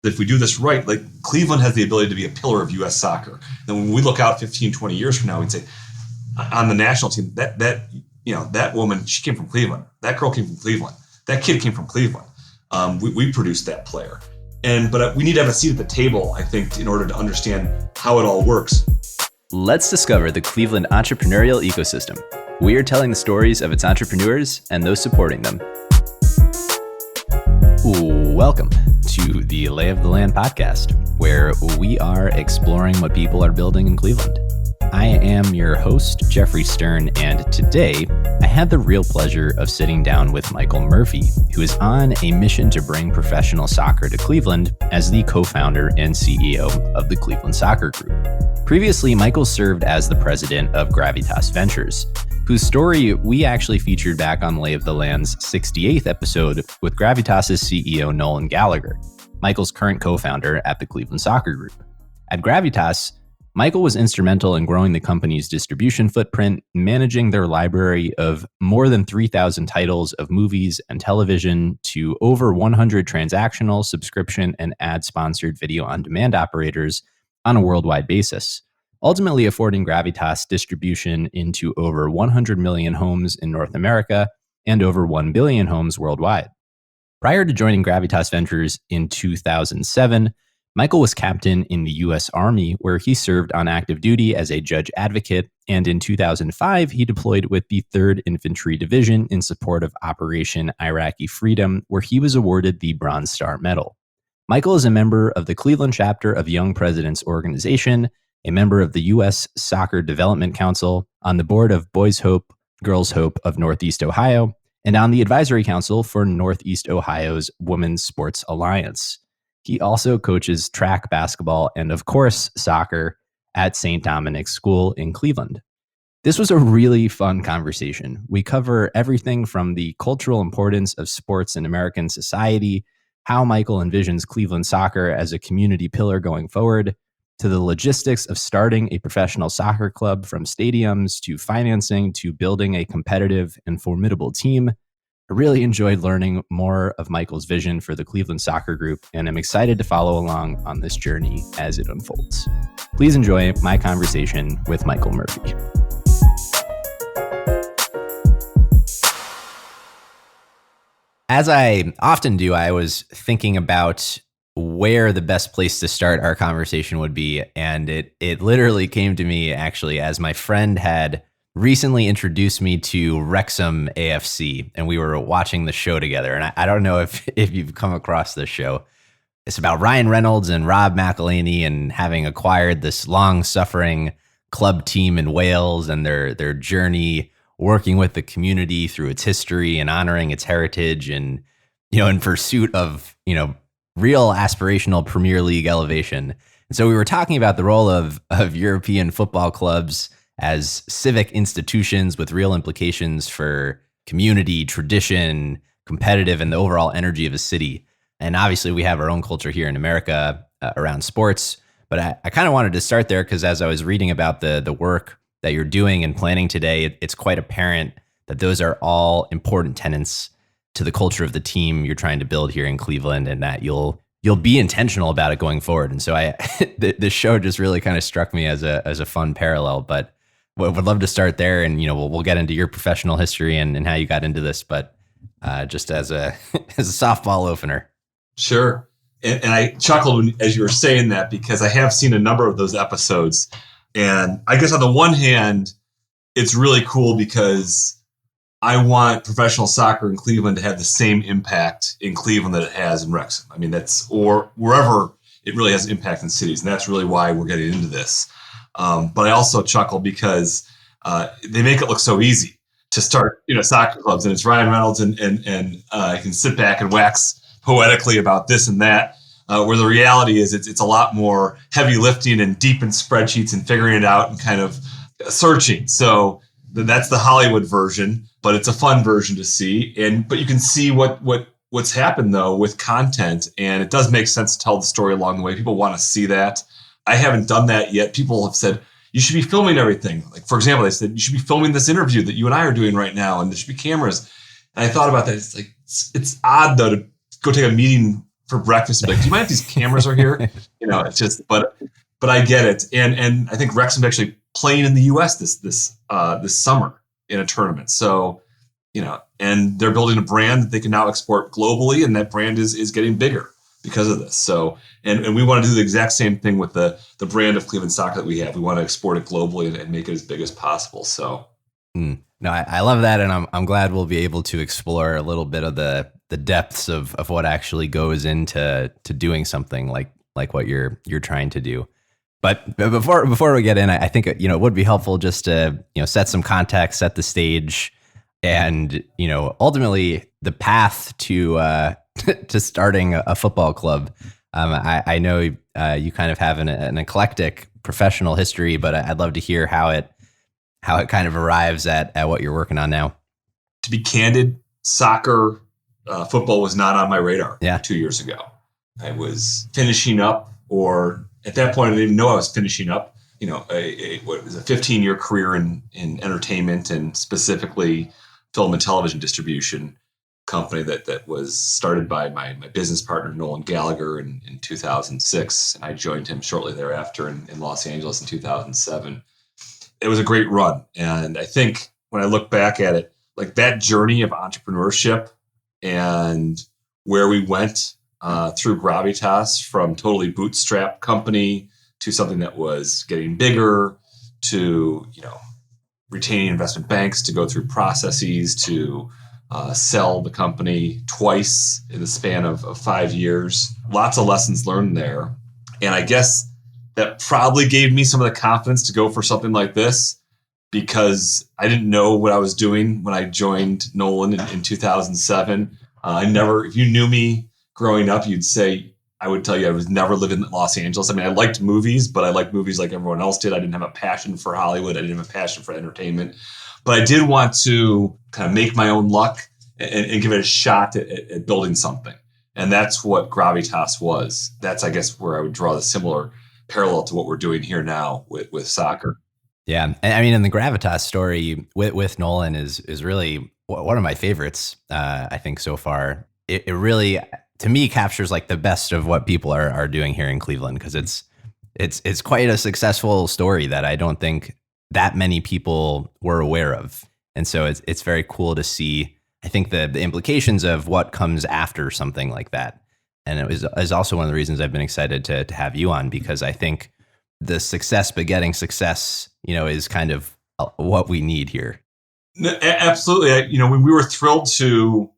if we do this right, like Cleveland has the ability to be a pillar of U.S. soccer. And when we look out 15, 20 years from now, we'd say on the national team, that woman, she came from Cleveland. That girl came from Cleveland. That kid came from Cleveland. We produced that player. But we need to have a seat at the table, I think, in order to understand how it all works. Let's discover the Cleveland entrepreneurial ecosystem. We are telling the stories of its entrepreneurs and those supporting them. Welcome to the Lay of the Land podcast, where we are exploring what people are building in Cleveland. I am your host, Jeffrey Stern, and today I had the real pleasure of sitting down with Michael Murphy, who is on a mission to bring professional soccer to Cleveland as the co-founder and CEO of the Cleveland Soccer Group. Previously, Michael served as the president of Gravitas Ventures, whose story we actually featured back on Lay of the Land's 68th episode with Gravitas' CEO Nolan Gallagher, Michael's current co-founder at the Cleveland Soccer Group. At Gravitas, Michael was instrumental in growing the company's distribution footprint, managing their library of more than 3,000 titles of movies and television to over 100 transactional, subscription, and ad-sponsored video-on-demand operators on a worldwide basis, ultimately affording Gravitas distribution into over 100 million homes in North America and over 1 billion homes worldwide. Prior to joining Gravitas Ventures in 2007, Michael was captain in the U.S. Army, where he served on active duty as a judge advocate, and in 2005, he deployed with the 3rd Infantry Division in support of Operation Iraqi Freedom, where he was awarded the Bronze Star Medal. Michael is a member of the Cleveland chapter of Young Presidents Organization, a member of the U.S. Soccer Development Council, on the board of Boys Hope, Girls Hope of Northeast Ohio, and on the advisory council for Northeast Ohio's Women's Sports Alliance. He also coaches track basketball and, of course, soccer at St. Dominic School in Cleveland. This was a really fun conversation. We cover everything from the cultural importance of sports in American society, how Michael envisions Cleveland soccer as a community pillar going forward, to the logistics of starting a professional soccer club, from stadiums to financing to building a competitive and formidable team. I really enjoyed learning more of Michael's vision for the Cleveland Soccer Group, and I'm excited to follow along on this journey as it unfolds. Please enjoy my conversation with Michael Murphy. As I often do, I was thinking about where the best place to start our conversation would be, and it literally came to me actually as my friend had recently introduced me to Wrexham AFC, and we were watching the show together. And I don't know if you've come across this show. It's about Ryan Reynolds and Rob McElhenney and having acquired this long-suffering club team in Wales and their journey working with the community through its history and honoring its heritage, and in pursuit of real aspirational Premier League elevation. And so we were talking about the role of European football clubs as civic institutions with real implications for community, tradition, competitive, and the overall energy of a city. And obviously we have our own culture here in America around sports, but I kind of wanted to start there because as I was reading about the work that you're doing and planning today, it's quite apparent that those are all important tenets to the culture of the team you're trying to build here in Cleveland, and that you'll be intentional about it going forward. And so the show just really kind of struck me as a fun parallel, but would love to start there, and we'll get into your professional history and how you got into this, but just as a softball opener. Sure. And I chuckled as you were saying that because I have seen a number of those episodes, and I guess on the one hand, it's really cool because I want professional soccer in Cleveland to have the same impact in Cleveland that it has in Wrexham. I mean, or wherever it really has impact in cities, and that's really why we're getting into this. But I also chuckle because they make it look so easy to start, soccer clubs, and it's Ryan Reynolds, and I can sit back and wax poetically about this and that. Where the reality is, it's a lot more heavy lifting and deep in spreadsheets and figuring it out and kind of searching. So that's the Hollywood version, but it's a fun version to see. But you can see what's happened though with content, and it does make sense to tell the story along the way. People want to see that. I haven't done that yet. People have said, you should be filming everything. Like, for example, they said, you should be filming this interview that you and I are doing right now, and there should be cameras. And I thought about that. It's odd, though, to go take a meeting for breakfast and be like, do you mind if these cameras are here? It's just, but I get it. And I think Wrexham's actually playing in the US this summer in a tournament. So, and they're building a brand that they can now export globally, and that brand is getting bigger because of this. So, and we want to do the exact same thing with the brand of Cleveland soccer that we have. We want to export it globally and make it as big as possible. So, No, I love that, and I'm glad we'll be able to explore a little bit of the depths of what actually goes into doing something like what you're trying to do. But before we get in, I think it would be helpful just to set some context, set the stage, and ultimately the path to to starting a football club. I know you kind of have an eclectic professional history, but I'd love to hear how it kind of arrives at what you're working on now. To be candid, soccer, football was not on my radar 2 years ago. I was finishing up, or at that point, I didn't even know I was finishing up, what was a 15-year career in entertainment, and specifically film and television distribution company that was started by my business partner, Nolan Gallagher, in 2006. And I joined him shortly thereafter in Los Angeles in 2007. It was a great run. And I think when I look back at it, like that journey of entrepreneurship and where we went through Gravitas, from totally bootstrap company to something that was getting bigger, to, retaining investment banks to go through processes, to sell the company twice in the span of 5 years. Lots of lessons learned there. And I guess that probably gave me some of the confidence to go for something like this, because I didn't know what I was doing when I joined Nolan in 2007. If you knew me growing up, I would tell you I was never living in Los Angeles. I mean, I liked movies, but I liked movies like everyone else did. I didn't have a passion for Hollywood. I didn't have a passion for entertainment, but I did want to kind of make my own luck and give it a shot at building something. And that's what Gravitas was. That's, I guess, where I would draw the similar parallel to what we're doing here now with soccer. Yeah. I mean, and the Gravitas story with Nolan is really one of my favorites, I think, so far. It really, to me, captures like the best of what people are doing here in Cleveland, because it's quite a successful story that I don't think that many people were aware of. And so it's very cool to see, I think, the implications of what comes after something like that. And it is also one of the reasons I've been excited to have you on, because I think the success begetting success, is kind of what we need here. Absolutely. When we were thrilled to,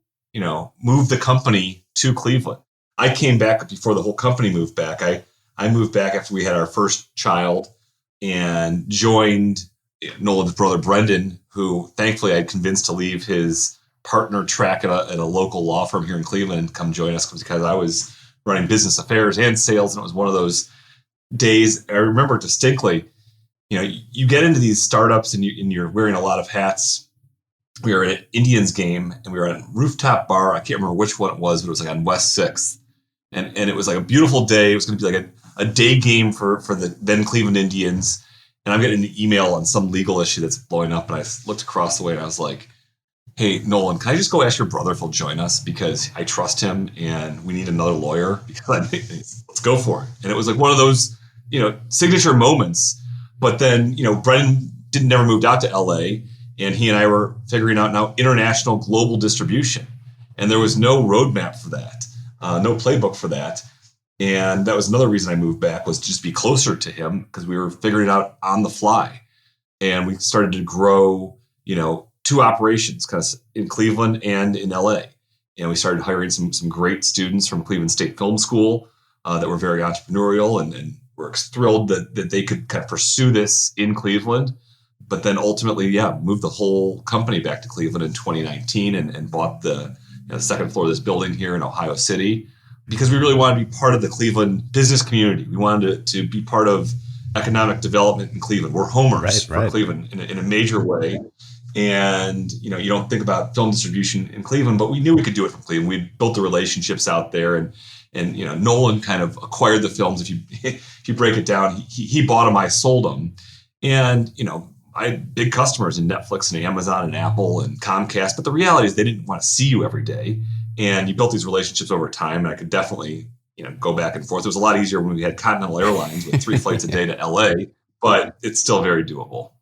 move the company to Cleveland. I came back before the whole company moved back. I moved back after we had our first child and joined Nolan's brother, Brendan, who thankfully I convinced to leave his partner track at a local law firm here in Cleveland and come join us, because I was running business affairs and sales. And it was one of those days, I remember distinctly, you get into these startups and you're wearing a lot of hats. We were at an Indians game and we were at a rooftop bar. I can't remember which one it was, but it was like on West 6th. And it was like a beautiful day. It was going to be like a day game for the then Cleveland Indians. And I'm getting an email on some legal issue that's blowing up. And I looked across the way and I was like, hey, Nolan, can I just go ask your brother if he'll join us? Because I trust him and we need another lawyer. Let's go for it. And it was like one of those, signature moments. But then, Brendan never moved out to LA. And he and I were figuring out now international global distribution. And there was no roadmap for that, no playbook for that. And that was another reason I moved back, was just be closer to him, because we were figuring it out on the fly. And we started to grow, 2 operations kind of in Cleveland and in LA. And we started hiring some great students from Cleveland State Film School that were very entrepreneurial, and we're thrilled that they could kind of pursue this in Cleveland. But then ultimately, moved the whole company back to Cleveland in 2019 and bought the second floor of this building here in Ohio City, because we really wanted to be part of the Cleveland business community. We wanted to be part of economic development in Cleveland. We're homers for Cleveland in a major way. And, you don't think about film distribution in Cleveland, but we knew we could do it from Cleveland. We built the relationships out there, and Nolan kind of acquired the films. If you break it down, he bought them, I sold them. And, I had big customers in Netflix and Amazon and Apple and Comcast, but the reality is they didn't want to see you every day. And you built these relationships over time. And I could definitely, go back and forth. It was a lot easier when we had Continental Airlines with 3 flights a day to LA, but it's still very doable.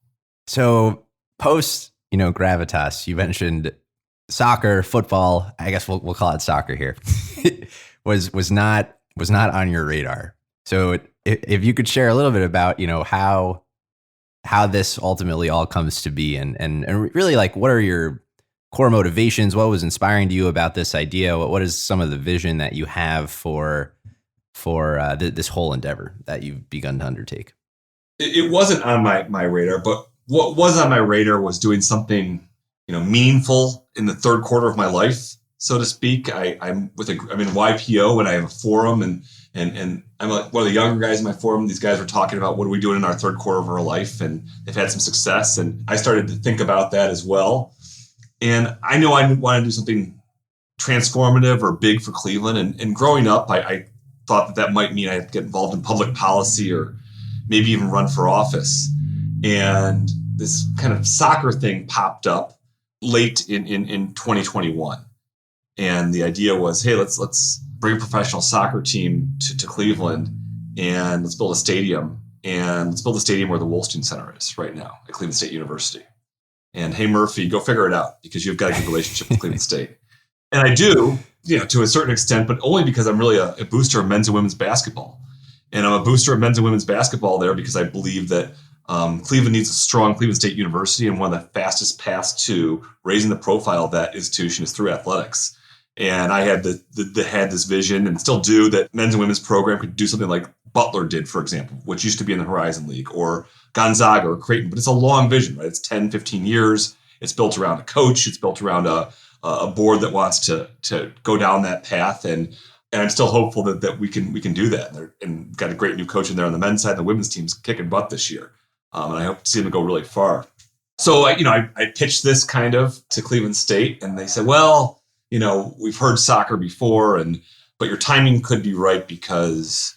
So post, Gravitas, you mentioned soccer, football. I guess we'll call it soccer here. was not on your radar. So if you could share a little bit about, how this ultimately all comes to be, and really, like, what are your core motivations? What was inspiring to you about this idea? What is some of the vision that you have for this whole endeavor that you've begun to undertake? It wasn't on my radar, but what was on my radar was doing something, meaningful in the third quarter of my life, so to speak. I'm in YPO, and I have a forum, and I'm like one of the younger guys in my forum. These guys were talking about what are we doing in our third quarter of our life, and they've had some success. And I started to think about that as well. And I know I want to do something transformative or big for Cleveland. And growing up, I thought that might mean I'd get involved in public policy or maybe even run for office. And this kind of soccer thing popped up late in 2021. And the idea was, hey, let's bring a professional soccer team to Cleveland, and let's build a stadium. And let's build a stadium where the Wolstein Center is right now at Cleveland State University. And hey, Murphy, go figure it out, because you've got a good relationship with Cleveland State. And I do, to a certain extent, but only because I'm really a booster of men's and women's basketball. And I'm a booster of men's and women's basketball there because I believe that Cleveland needs a strong Cleveland State University, and one of the fastest paths to raising the profile of that institution is through athletics. And I had had this vision, and still do, that men's and women's program could do something like Butler did, for example, which used to be in the Horizon League, or Gonzaga or Creighton. But it's a long vision, right? It's 10, 15 years. It's built around a coach. It's built around a board that wants to go down that path. And I'm still hopeful that we can do that. And got a great new coach in there on the men's side. The women's team's kicking butt this year. And I hope to see them go really far. So I pitched this kind of to Cleveland State, and they said, well, we've heard soccer before, but your timing could be right, because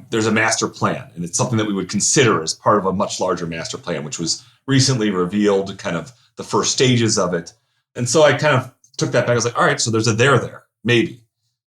there's a master plan, and it's something that we would consider as part of a much larger master plan, which was recently revealed, kind of the first stages of it. And so I kind of took that back. I was like, all right, so there's a there, maybe.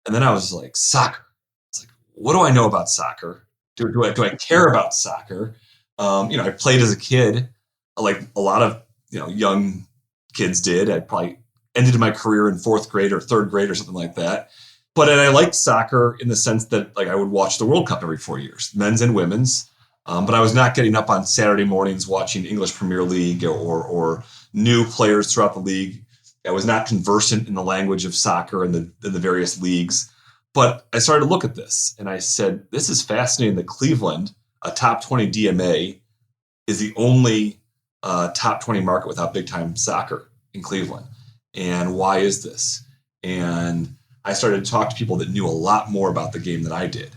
And then I was like, soccer. It's like, what do I know about soccer? Do I care about soccer? I played as a kid, like a lot of young kids did. I probably ended my career in fourth grade or third grade or something like that. But I liked soccer in the sense that, like, I would watch the World Cup every 4 years, men's and women's. But I was not getting up on Saturday mornings watching English Premier League or new players throughout the league. I was not conversant in the language of soccer and the various leagues. But I started to look at this, and I said, this is fascinating that Cleveland, a top 20 DMA, is the only top 20 market without big-time soccer in Cleveland. And why is this? And I started to talk to people that knew a lot more about the game than I did.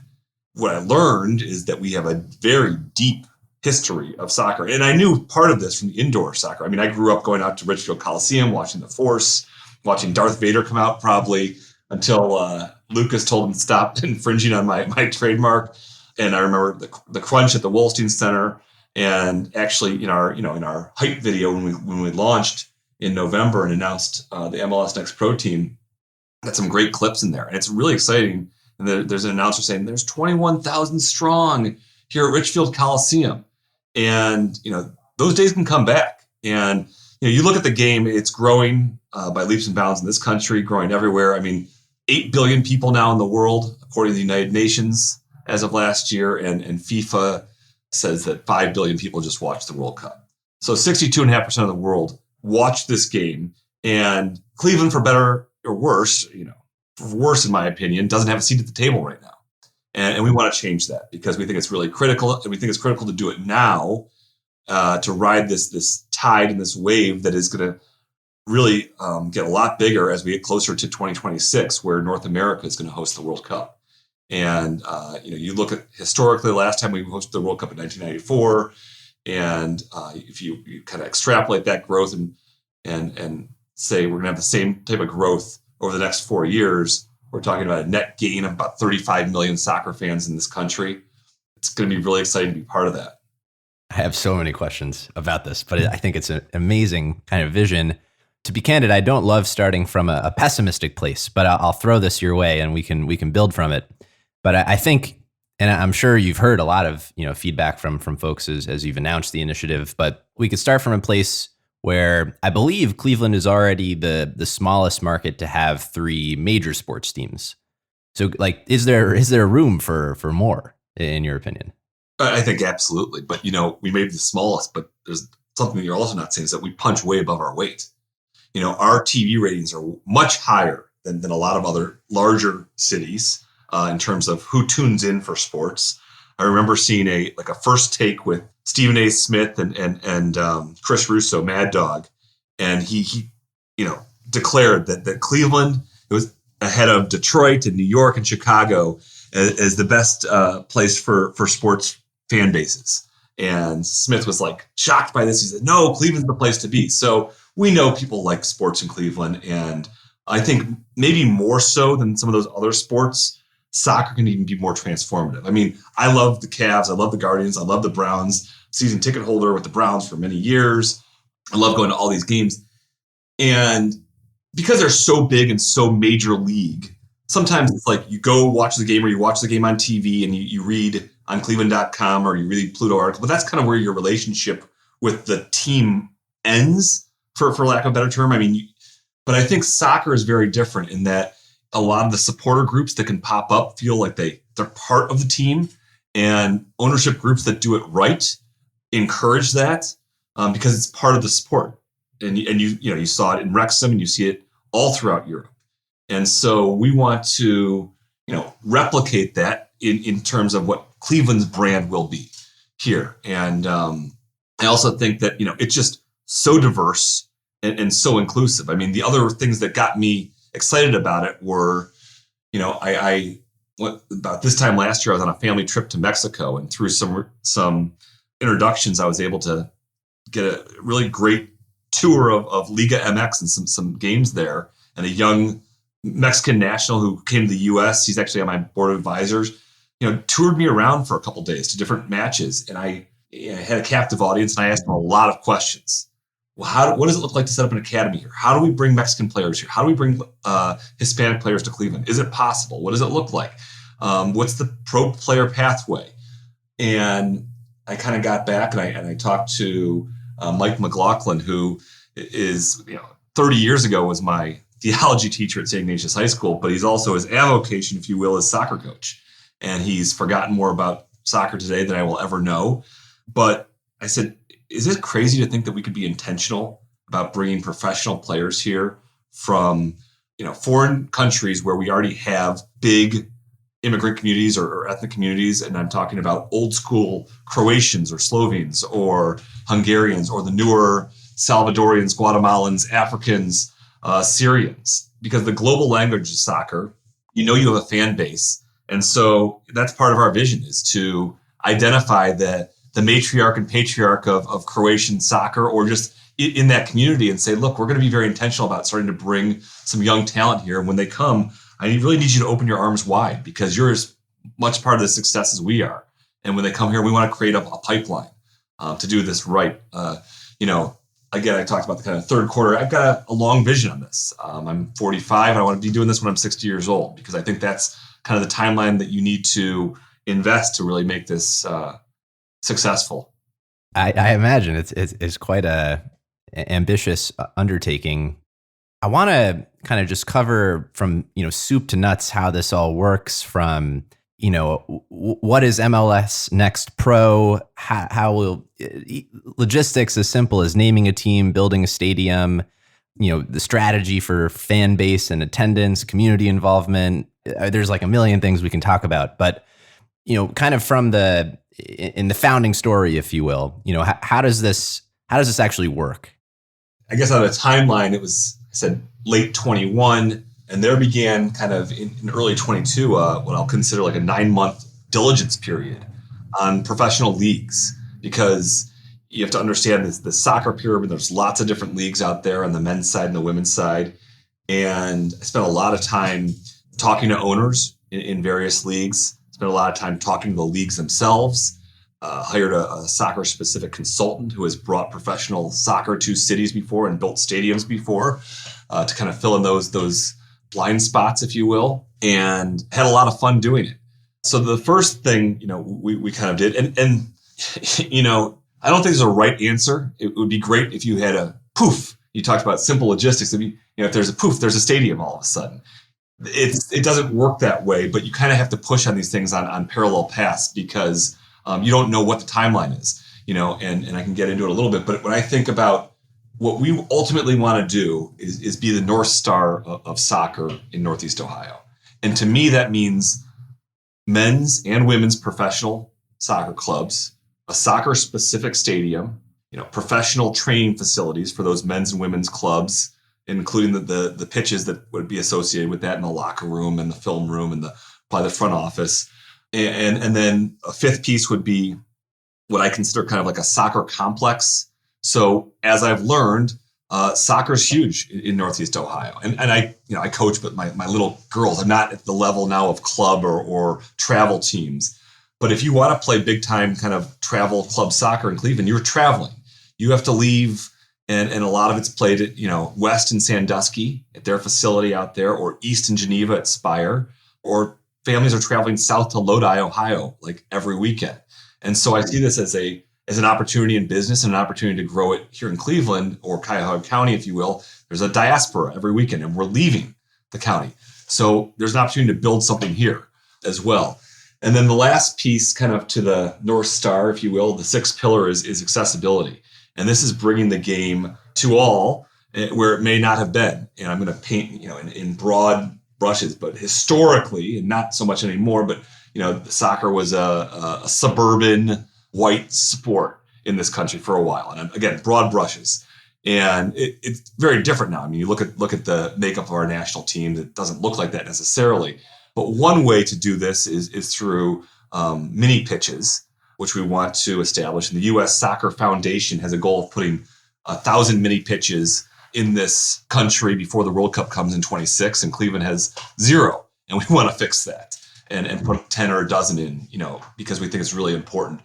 What I learned is that we have a very deep history of soccer. And I knew part of this from the indoor soccer. I mean, I grew up going out to Richfield Coliseum, watching the Force, watching Darth Vader come out, probably until Lucas told him to stop infringing on my trademark. And I remember the crunch at the Wolstein Center. And actually in our hype video when we launched in November and announced the MLS Next Pro team, got some great clips in there. And it's really exciting. And there's an announcer saying there's 21,000 strong here at Richfield Coliseum. And, those days can come back. And, you look at the game, it's growing by leaps and bounds in this country, growing everywhere. I mean, 8 billion people now in the world, according to the United Nations as of last year. And FIFA says that 5 billion people just watched the World Cup. So 62.5% of the world watched this game. And Cleveland, for better or worse, for worse, in my opinion, doesn't have a seat at the table right now. And we want to change that, because we think it's really critical. And we think it's critical to do it now, to ride this tide and this wave that is going to really get a lot bigger as we get closer to 2026, where North America is going to host the World Cup. And, you look at historically, the last time we hosted the World Cup in 1994, and if you kind of extrapolate that growth and say we're going to have the same type of growth over the next 4 years, we're talking about a net gain of about 35 million soccer fans in this country. It's going to be really exciting to be part of that. I have so many questions about this, but I think it's an amazing kind of vision. To be candid, I don't love starting from a pessimistic place, but I'll throw this your way and we can build from it. But I think, and I'm sure you've heard a lot of feedback from folks as you've announced the initiative, but we could start from a place where I believe Cleveland is already the smallest market to have 3 major sports teams. So, like, is there room for more, in your opinion? I think absolutely. But, we may be the smallest, but there's something that you're also not saying is that we punch way above our weight. Our TV ratings are much higher than a lot of other larger cities in terms of who tunes in for sports. I remember seeing a first take with Stephen A. Smith and Chris Russo, Mad Dog, and he declared that Cleveland, it was ahead of Detroit and New York and Chicago as the best place for sports fan bases. And Smith was shocked by this. He said, "No, Cleveland's the place to be." So we know people like sports in Cleveland, and I think maybe more so than some of those other sports, soccer can even be more transformative. I mean, I love the Cavs, I love the Guardians, I love the Browns, season ticket holder with the Browns for many years. I love going to all these games. And because they're so big and so major league, sometimes it's you go watch the game or you watch the game on TV and you read on cleveland.com or you read Pluto article, but that's kind of where your relationship with the team ends, for lack of a better term. I mean, but I think soccer is very different in that a lot of the supporter groups that can pop up feel like they're part of the team, and ownership groups that do it right encourage that because it's part of the sport. And you saw it in Wrexham and you see it all throughout Europe. And so we want to, replicate that in terms of what Cleveland's brand will be here. And I also think that, it's just so diverse and so inclusive. I mean, the other things that got me excited about it were, I went about this time last year, I was on a family trip to Mexico, and through some introductions, I was able to get a really great tour of Liga MX and some games there. And a young Mexican national who came to the U.S., he's actually on my board of advisors, toured me around for a couple of days to different matches. And I had a captive audience, and I asked him a lot of questions. Well, what does it look like to set up an academy here? How do we bring Mexican players here? How do we bring Hispanic players to Cleveland? Is it possible? What does it look like? What's the pro player pathway? And I kind of got back and I talked to Mike McLaughlin, who is, 30 years ago was my theology teacher at St. Ignatius High School, but he's also his avocation, if you will, as soccer coach. And he's forgotten more about soccer today than I will ever know. But I said, is it crazy to think that we could be intentional about bringing professional players here from, foreign countries where we already have big immigrant communities or ethnic communities? And I'm talking about old school Croatians or Slovenes or Hungarians or the newer Salvadorians, Guatemalans, Africans, Syrians, because the global language is soccer. You have a fan base. And so that's part of our vision, is to identify the matriarch and patriarch of Croatian soccer, or just in that community, and say, look, we're going to be very intentional about starting to bring some young talent here. And when they come, I really need you to open your arms wide, because you're as much part of the success as we are. And when they come here, we want to create a pipeline to do this right. Again, I talked about the kind of third quarter. I've got a long vision on this. I'm 45. I want to be doing this when I'm 60 years old, because I think that's kind of the timeline that you need to invest to really make this successful. I imagine it's quite a ambitious undertaking. I want to kind of just cover from soup to nuts how this all works. From what is MLS Next Pro? How will logistics as simple as naming a team, building a stadium, the strategy for fan base and attendance, community involvement. There's a million things we can talk about, but kind of from in the founding story, if you will, how does this actually work? I guess on a timeline, it was, I said, late 21, and there began kind of in early 22, what I'll consider a 9-month diligence period on professional leagues, because you have to understand the soccer pyramid. There's lots of different leagues out there on the men's side and the women's side. And I spent a lot of time talking to owners in various leagues, spent a lot of time talking to the leagues themselves, hired a soccer-specific consultant who has brought professional soccer to cities before and built stadiums before to kind of fill in those blind spots, if you will, and had a lot of fun doing it. So the first thing, we kind of did, and I don't think there's a right answer. It would be great if you had a poof. You talked about simple logistics. If there's a poof, there's a stadium all of a sudden. It doesn't work that way, but you kind of have to push on these things on parallel paths because you don't know what the timeline is, and I can get into it a little bit. But when I think about what we ultimately want to do is be the North Star of soccer in Northeast Ohio. And to me, that means men's and women's professional soccer clubs, a soccer specific stadium, professional training facilities for those men's and women's clubs, including the pitches that would be associated with that in the locker room and the film room and probably the front office. And then a fifth piece would be what I consider kind of like a soccer complex. So as I've learned, soccer is huge in Northeast Ohio. And I coach, but my little girls are not at the level now of club or travel teams. But if you want to play big time kind of travel club soccer in Cleveland, you're traveling. You have to leave, and a lot of it's played at, west in Sandusky at their facility out there, or east in Geneva at Spire, or families are traveling south to Lodi, Ohio, like every weekend. And so I see this as an opportunity in business and an opportunity to grow it here in Cleveland or Cuyahoga County, if you will. There's a diaspora every weekend, and we're leaving the county. So there's an opportunity to build something here as well. And then the last piece, kind of to the North Star, if you will, the sixth pillar is accessibility. And this is bringing the game to all where it may not have been. And I'm going to paint, in broad brushes, but historically, and not so much anymore, but, soccer was a suburban white sport in this country for a while. And again, broad brushes. And it's very different now. I mean, you look at the makeup of our national team, it doesn't look like that necessarily. But one way to do this is through mini pitches, which we want to establish. And the U.S. Soccer Foundation has a goal of putting 1,000 mini pitches in this country before the World Cup comes in 26, and Cleveland has 0. And we want to fix that and put 10 or a dozen in, because we think it's really important,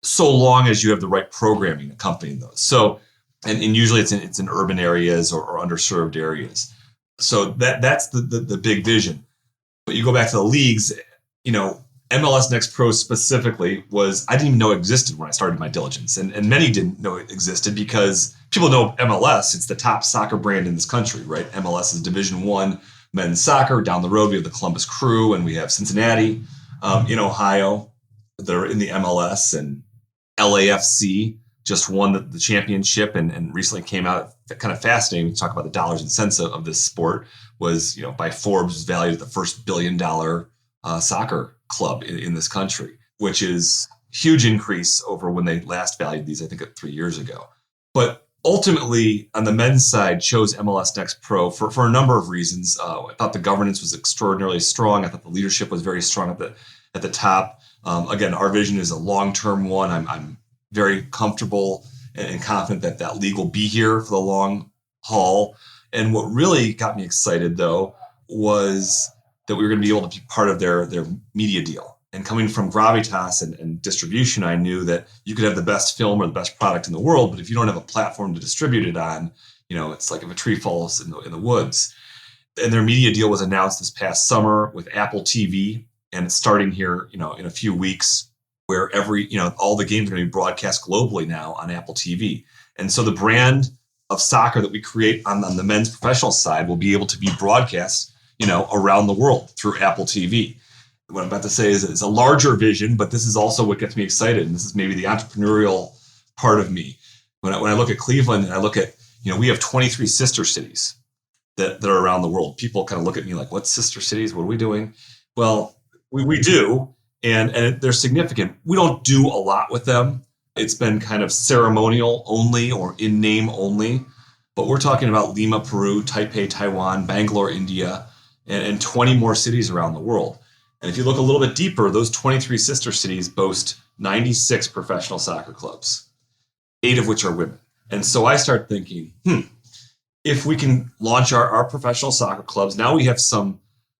so long as you have the right programming accompanying those. So, and usually it's in urban areas or underserved areas. So that's the big vision. But you go back to the leagues, MLS Next Pro specifically I didn't even know it existed when I started my diligence. And many didn't know it existed because people know MLS. It's the top soccer brand in this country, right? MLS is Division I men's soccer. Down the road, we have the Columbus Crew, and we have Cincinnati in Ohio. They're in the MLS, and LAFC just won the championship and recently came out kind of fascinating. We talk about the dollars and cents of this sport. Was, by Forbes valued at the first $1 billion soccer club in this country, which is huge increase over when they last valued these, I think 3 years ago. But ultimately, on the men's side, chose MLS Next Pro for a number of reasons. I thought the governance was extraordinarily strong. I thought the leadership was very strong at the top. Again, our vision is a long-term one. I'm very comfortable and confident that league will be here for the long haul. And what really got me excited, though, was that we were going to be able to be part of their media deal. And coming from Gravitas and distribution, I knew that you could have the best film or the best product in the world, but if you don't have a platform to distribute it on, it's like if a tree falls in the woods. And their media deal was announced this past summer with Apple TV, and it's starting here, in a few weeks, where all the games are going to be broadcast globally now on Apple TV. And so the brand of soccer that we create on the men's professional side will be able to be broadcast, around the world through Apple TV. What I'm about to say is a larger vision, but this is also what gets me excited. And this is maybe the entrepreneurial part of me. When I look at Cleveland and I look at, we have 23 sister cities that are around the world. People kind of look at me like, what sister cities? What are we doing? Well, we do. And they're significant. We don't do a lot with them. It's been kind of ceremonial only or in name only. But we're talking about Lima, Peru, Taipei, Taiwan, Bangalore, India, and 20 more cities around the world. And if you look a little bit deeper, those 23 sister cities boast 96 professional soccer clubs, 8 of which are women. And so I start thinking, if we can launch our professional soccer clubs, now we have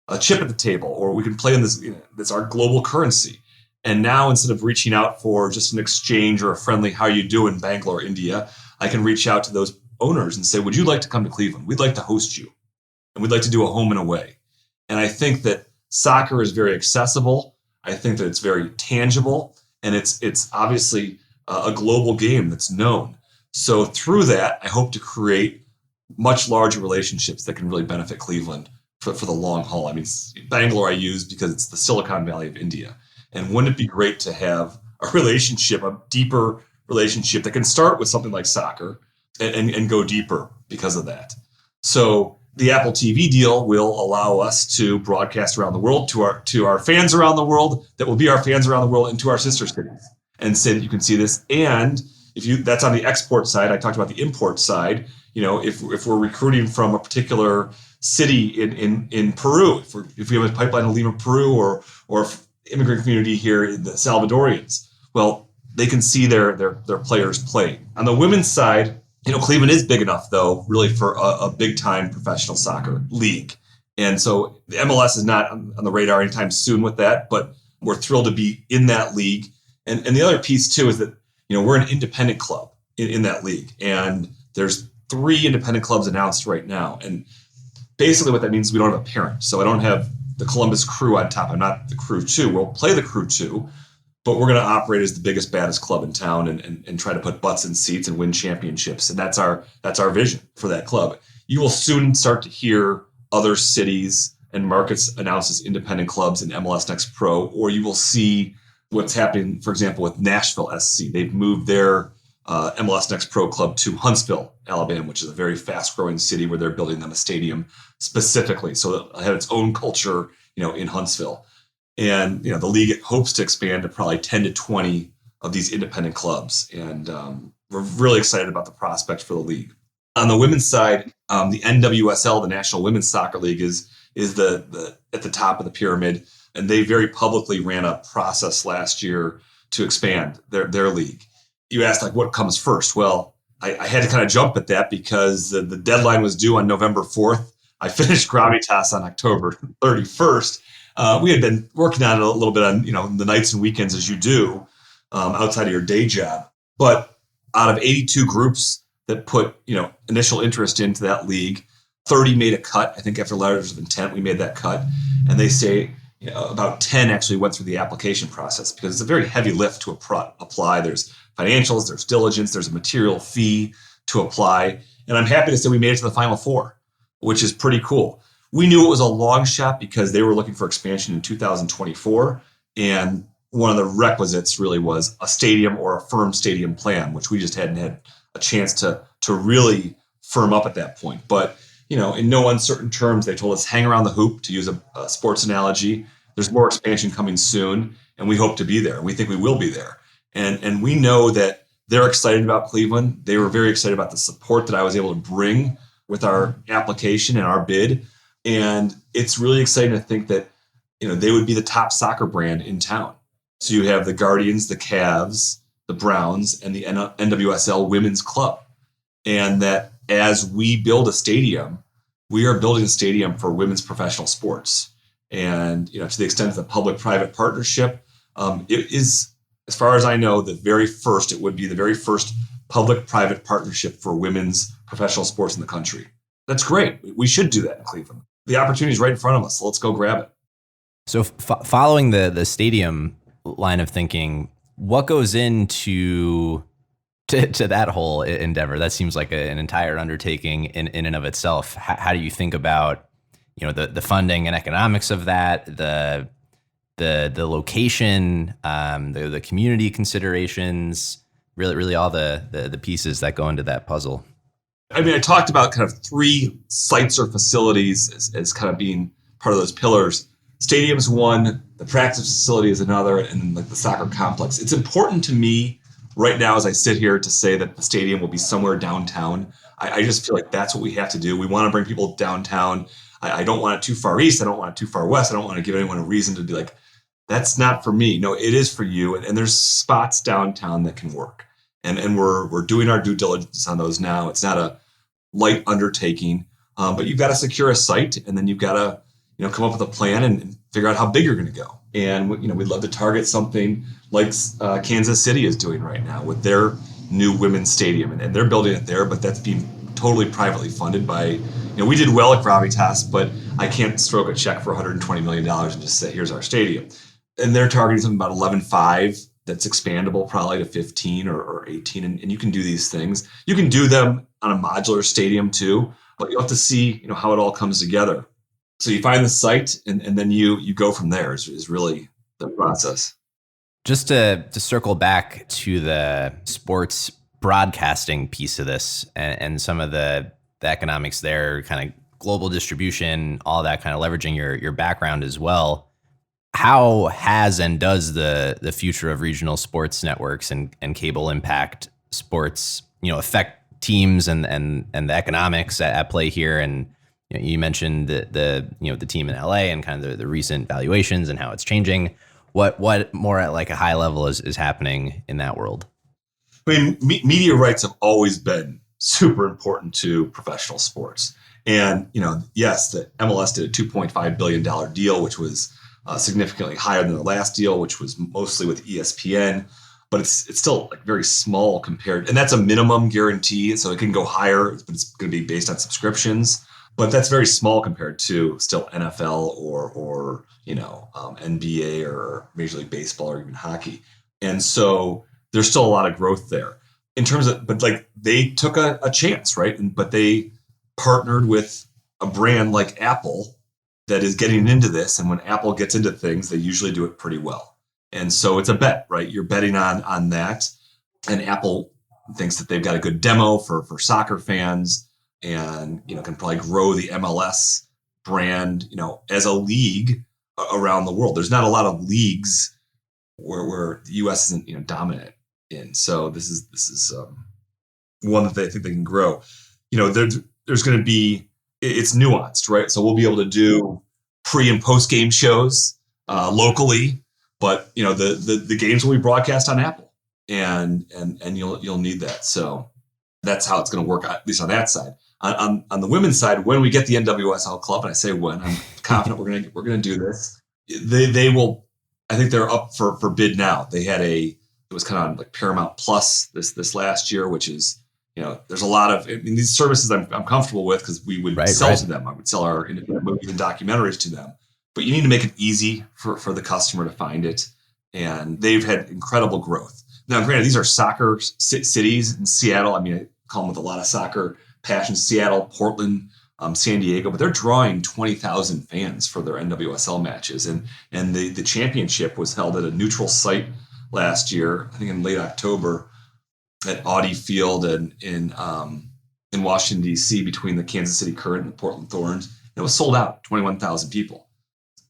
a chip at the table, or we can play in this, that's our global currency. And now instead of reaching out for just an exchange or a friendly, how you doing, Bangalore, India, I can reach out to those owners and say, would you like to come to Cleveland? We'd like to host you. And we'd like to do a home and away. And I think that soccer is very accessible. I think that it's very tangible. And it's obviously a global game that's known. So through that, I hope to create much larger relationships that can really benefit Cleveland for the long haul. I mean, Bangalore I use because it's the Silicon Valley of India. And wouldn't it be great to have a relationship, a deeper relationship that can start with something like soccer and go deeper because of that. So the Apple TV deal will allow us to broadcast around the world to our fans around the world that will be our fans around the world and to our sister cities and say that you can see this. And that's on the export side. I talked about the import side. If we're recruiting from a particular city in Peru, if we have a pipeline to Lima, Peru, or immigrant community here in the Salvadorians, well, they can see their players play. On the women's side, Cleveland is big enough, though, really for a big-time professional soccer league. And so the MLS is not on the radar anytime soon with that, but we're thrilled to be in that league. And the other piece, too, is that, we're an independent club in that league. And there's 3 independent clubs announced right now. And basically what that means is we don't have a parent. So I don't have the Columbus Crew on top. I'm not the Crew 2. We'll play the Crew 2. But we're going to operate as the biggest, baddest club in town and try to put butts in seats and win championships. And that's our vision for that club. You will soon start to hear other cities and markets announce as independent clubs in MLS Next Pro, or you will see what's happening, for example, with Nashville SC. They've moved their MLS Next Pro club to Huntsville, Alabama, which is a very fast-growing city where they're building them a stadium specifically. So it'll have its own culture, in Huntsville. And, the league hopes to expand to probably 10 to 20 of these independent clubs. And we're really excited about the prospects for the league. On the women's side, the NWSL, the National Women's Soccer League, is the at the top of the pyramid. And they very publicly ran a process last year to expand their league. You asked, what comes first? Well, I had to kind of jump at that because the deadline was due on November 4th. I finished Gravitas on October 31st. We had been working on it a little bit on, the nights and weekends as you do outside of your day job. But out of 82 groups that put, initial interest into that league, 30 made a cut. I think after letters of intent, we made that cut. And they say about 10 actually went through the application process because it's a very heavy lift to apply. There's financials, there's diligence, there's a material fee to apply. And I'm happy to say we made it to the final 4, which is pretty cool. We knew it was a long shot because they were looking for expansion in 2024. And one of the requisites really was a stadium or a firm stadium plan, which we just hadn't had a chance to really firm up at that point. But, in no uncertain terms, they told us hang around the hoop, to use a sports analogy. There's more expansion coming soon, and we hope to be there. We think we will be there. And we know that they're excited about Cleveland. They were very excited about the support that I was able to bring with our application and our bid. And it's really exciting to think that, they would be the top soccer brand in town. So you have the Guardians, the Cavs, the Browns, and the NWSL Women's Club. And that as we build a stadium, we are building a stadium for women's professional sports. And, to the extent of the public-private partnership, it is, as far as I know, it would be the very first public-private partnership for women's professional sports in the country. That's great. We should do that in Cleveland. The opportunity is right in front of us. So let's go grab it. So following the stadium line of thinking, what goes into that whole endeavor? That seems like an entire undertaking in and of itself. How do you think about, the funding and economics of that, the location, the community considerations, really all the pieces that go into that puzzle? I mean, I talked about kind of 3 sites or facilities as kind of being part of those pillars. Stadium's one, the practice facility is another, and then the soccer complex. It's important to me right now as I sit here to say that the stadium will be somewhere downtown. I just feel like that's what we have to do. We want to bring people downtown. I don't want it too far east. I don't want it too far west. I don't want to give anyone a reason to be like, that's not for me. No, it is for you. And there's spots downtown that can work. And we're doing our due diligence on those now. It's not a light undertaking, but you've got to secure a site, and then you've got to come up with a plan and figure out how big you're going to go. And we'd love to target something like Kansas City is doing right now with their new women's stadium, and they're building it there, but that's being totally privately funded by, we did well at Gravitas, but I can't stroke a check for $120 million and just say, here's our stadium. And they're targeting something about 11.5 that's expandable probably to 15 or 18. And you can do these things. You can do them on a modular stadium too, but you have to see, how it all comes together. So you find the site and then you go from there is really the process. Just to circle back to the sports broadcasting piece of this and some of the economics there, kind of global distribution, all that, kind of leveraging your background as well. How has and does the future of regional sports networks and cable impact sports, affect teams and the economics at play here? And you mentioned the team in LA and kind of the recent valuations and how it's changing. What more at like a high level is happening in that world? I mean, media rights have always been super important to professional sports. And, yes, the MLS did a $2.5 billion deal, which was significantly higher than the last deal, which was mostly with ESPN, but it's still like very small compared. And that's a minimum guarantee. So it can go higher, but it's going to be based on subscriptions. But that's very small compared to still NFL or NBA or Major League Baseball or even hockey. And so there's still a lot of growth there in terms of, but like they took a chance, right? But they partnered with a brand like Apple that is getting into this. And when Apple gets into things, they usually do it pretty well. And so it's a bet, right? You're betting on that. And Apple thinks that they've got a good demo for soccer fans and, can probably grow the MLS brand, as a league around the world. There's not a lot of leagues where the U.S. isn't, dominant in. So this is one that they think they can grow. There's going to be, it's nuanced, right? So we'll be able to do pre and post game shows locally, but the games will be broadcast on Apple, and you'll need that. So that's how it's going to work, at least on that side. On the women's side, when we get the NWSL club, and I say when, I'm confident we're going to do this. They will. I think they're up for bid now. They had it was kind of on like Paramount Plus this last year, which is. There's a lot of these services I'm comfortable with because we would sell to them. I would sell our independent movies and documentaries to them. But you need to make it easy for the customer to find it. And they've had incredible growth. Now, granted, these are soccer cities in Seattle. I mean, I call them with a lot of soccer passion. Seattle, Portland, San Diego. But they're drawing 20,000 fans for their NWSL matches. And the championship was held at a neutral site last year, I think in late October, at Audi Field and in Washington, D.C. between the Kansas City Current and the Portland Thorns. It was sold out, 21,000 people.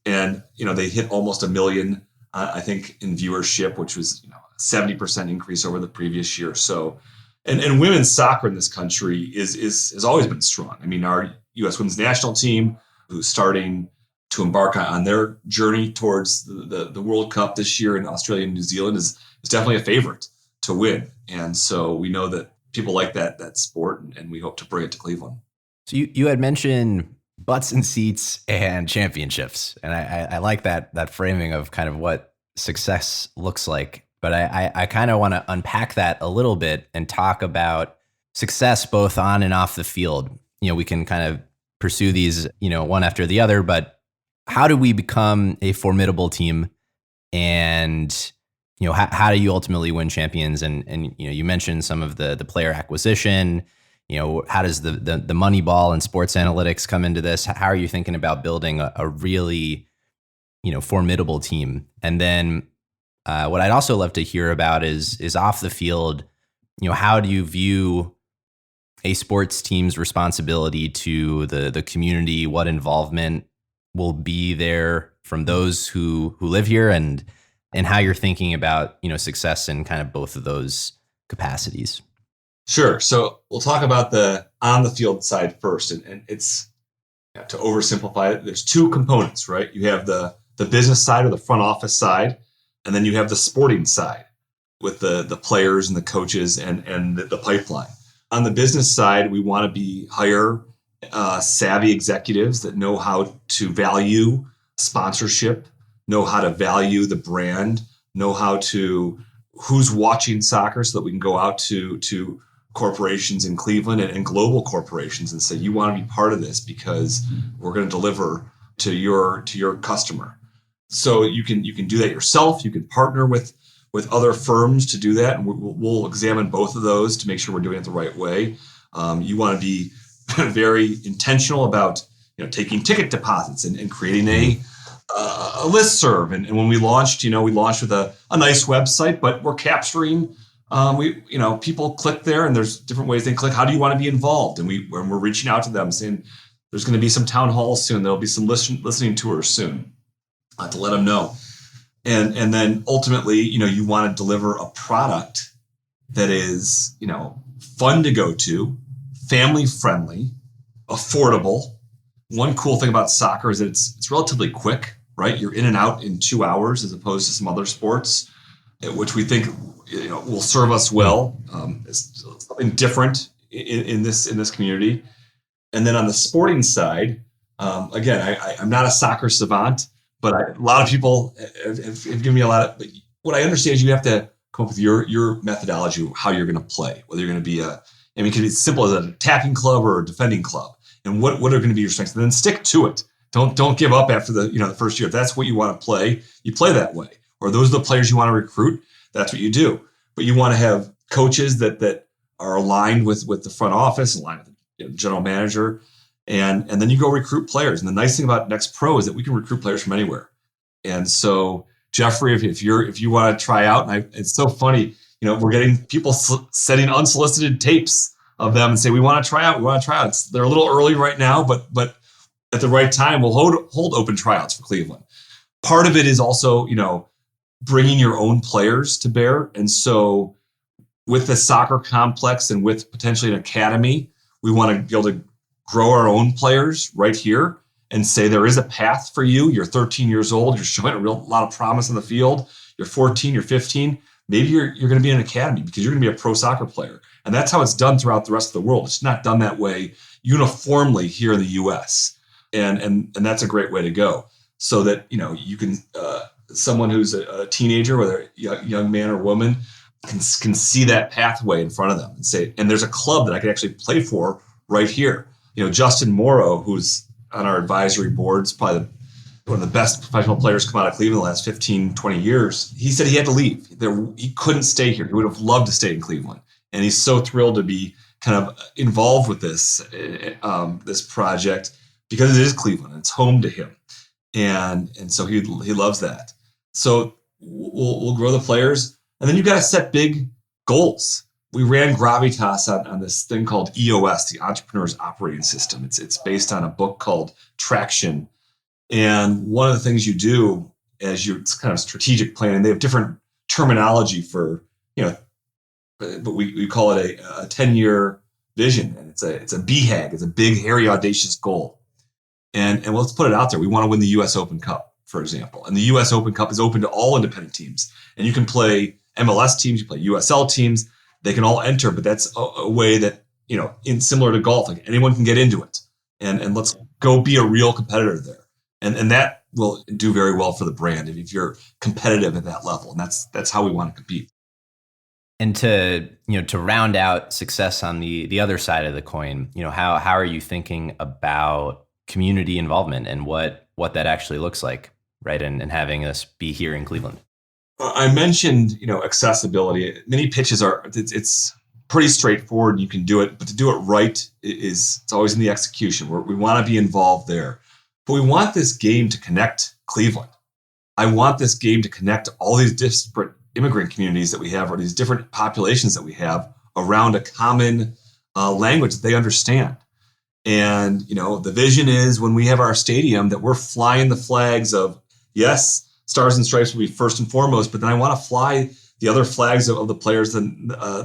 And, they hit almost 1 million, I think, in viewership, which was, a 70% increase over the previous year. So, and women's soccer in this country has always been strong. I mean, our U.S. women's national team, who's starting to embark on their journey towards the World Cup this year in Australia and New Zealand is definitely a favorite to win. And so we know that people like that sport, and we hope to bring it to Cleveland. So you had mentioned butts and seats and championships. And I like that framing of kind of what success looks like. But I kind of want to unpack that a little bit and talk about success both on and off the field. We can kind of pursue these, one after the other, but how do we become a formidable team? And how do you ultimately win champions? And you mentioned some of the player acquisition. How does the money ball and sports analytics come into this? How are you thinking about building a really, formidable team? And then what I'd also love to hear about is off the field. How do you view a sports team's responsibility to the community? What involvement will be there from those who live here, and how you're thinking about, success in kind of both of those capacities? Sure. So we'll talk about the on the field side first. And it's, to oversimplify it, there's two components, right? You have the business side or the front office side, and then you have the sporting side with the players and the coaches and the pipeline. On the business side, we want to hire savvy executives that know how to value sponsorship, know how to value the brand, know how to who's watching soccer so that we can go out to corporations in Cleveland and global corporations and say, you want to be part of this because we're going to deliver to your customer. So you can do that yourself. You can partner with other firms to do that, and we'll examine both of those to make sure we're doing it the right way. You want to be very intentional about taking ticket deposits and creating a listserv. And when we launched, we launched with a nice website, but we're capturing. People click there, and there's different ways they click. How do you want to be involved? And we're reaching out to them saying, there's going to be some town halls soon. There'll be some listening tours soon to let them know. And then ultimately, you want to deliver a product that is, fun to go to, family friendly, affordable. One cool thing about soccer is that it's relatively quick, right? You're in and out in 2 hours as opposed to some other sports, which we think will serve us well. It's something different in this community. And then on the sporting side, again, I'm not a soccer savant, but a lot of people have given me a lot of. But what I understand is you have to come up with your methodology of how you're going to play. Whether you're going to be it can be as simple as an attacking club or a defending club, and what are going to be your strengths, and then stick to it. Don't give up after the first year. If that's what you want to play, you play that way. Or those are the players you want to recruit, that's what you do. But you want to have coaches that are aligned with the front office, aligned with the general manager, and then you go recruit players. And the nice thing about Next Pro is that we can recruit players from anywhere. And so, Jeffrey, if you want to try out, and it's so funny, we're getting people sending unsolicited tapes of them and say, we want to try out. They're a little early right now, but at the right time, we'll hold open tryouts for Cleveland. Part of it is also, bringing your own players to bear. And so with the soccer complex and with potentially an academy, we want to be able to grow our own players right here and say there is a path for you. You're 13 years old. You're showing a lot of promise on the field. You're 14, you're 15. Maybe you're going to be in an academy because you're going to be a pro soccer player. And that's how it's done throughout the rest of the world. It's not done that way uniformly here in the U.S. And that's a great way to go so that, you can, someone who's a teenager, whether a young man or woman, can see that pathway in front of them and say, and there's a club that I can actually play for right here. Justin Morrow, who's on our advisory boards, probably one of the best professional players come out of Cleveland in the last 15, 20 years. He said he had to leave. He couldn't stay here. He would have loved to stay in Cleveland. And he's so thrilled to be kind of involved with this project because it is Cleveland. It's home to him. And so he loves that. So we'll grow the players. And then you got to set big goals. We ran Gravitas on this thing called EOS, the Entrepreneur's Operating System. It's based on a book called Traction. And one of the things you do it's kind of strategic planning. They have different terminology for, but we call it a 10-year vision. And it's a BHAG. It's a big, hairy, audacious goal. And let's put it out there. We want to win the U.S. Open Cup, for example. And the U.S. Open Cup is open to all independent teams. And you can play MLS teams, you play USL teams. They can all enter, but that's a way that, similar to golf, like anyone can get into it. And let's go be a real competitor there. And that will do very well for the brand if you're competitive at that level. And that's how we want to compete. And to round out success on the other side of the coin, how are you thinking about community involvement and what that actually looks like, right? And having us be here in Cleveland. I mentioned, accessibility. Many pitches it's pretty straightforward. You can do it, but to do it right it's always in the execution. We want to be involved there, but we want this game to connect Cleveland. I want this game to connect all these disparate immigrant communities that we have, or these different populations that we have around a common language that they understand. And, the vision is when we have our stadium that we're flying the flags of, yes, Stars and Stripes will be first and foremost, but then I want to fly the other flags of the players that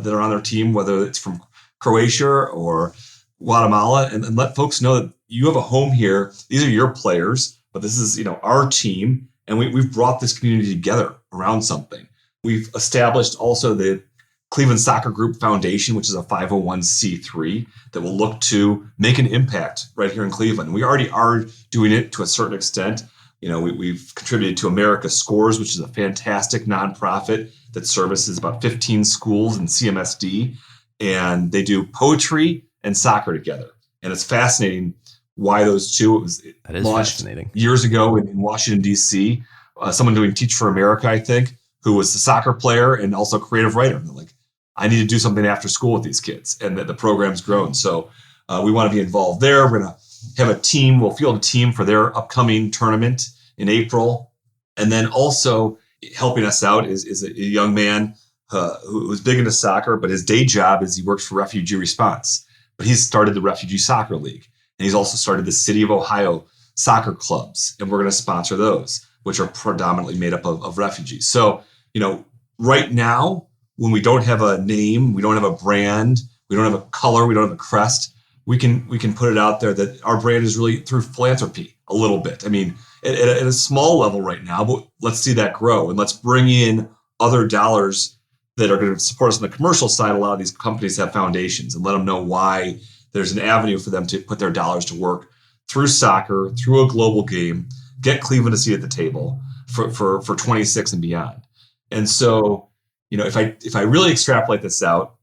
are on their team, whether it's from Croatia or Guatemala, and let folks know that you have a home here. These are your players, but this is, our team. And we've brought this community together around something. We've established also the Cleveland Soccer Group Foundation, which is a 501c3 that will look to make an impact right here in Cleveland. We already are doing it to a certain extent, We've contributed to America Scores, which is a fantastic nonprofit that services about 15 schools in CMSD. And they do poetry and soccer together. And it's fascinating why those two. It was launched years ago in Washington, D.C. Someone doing Teach for America, I think, who was a soccer player and also a creative writer. And they're like, I need to do something after school with these kids. And the program's grown. So we want to be involved there. We're going to have a team. We'll field a team for their upcoming tournament in April. And then also helping us out is a young man who's big into soccer, but his day job is he works for Refugee Response. But he's started the Refugee Soccer League. And he's also started the City of Ohio soccer clubs. And we're going to sponsor those, which are predominantly made up of refugees. So, right now, when we don't have a name, we don't have a brand, we don't have a color, we don't have a crest, we can put it out there that our brand is really through philanthropy a little bit. I mean, at a small level right now, but let's see that grow. And let's bring in other dollars that are going to support us on the commercial side. A lot of these companies have foundations, and let them know why there's an avenue for them to put their dollars to work through soccer, through a global game, get Cleveland a seat at the table for 26 and beyond. And so, if I really extrapolate this out,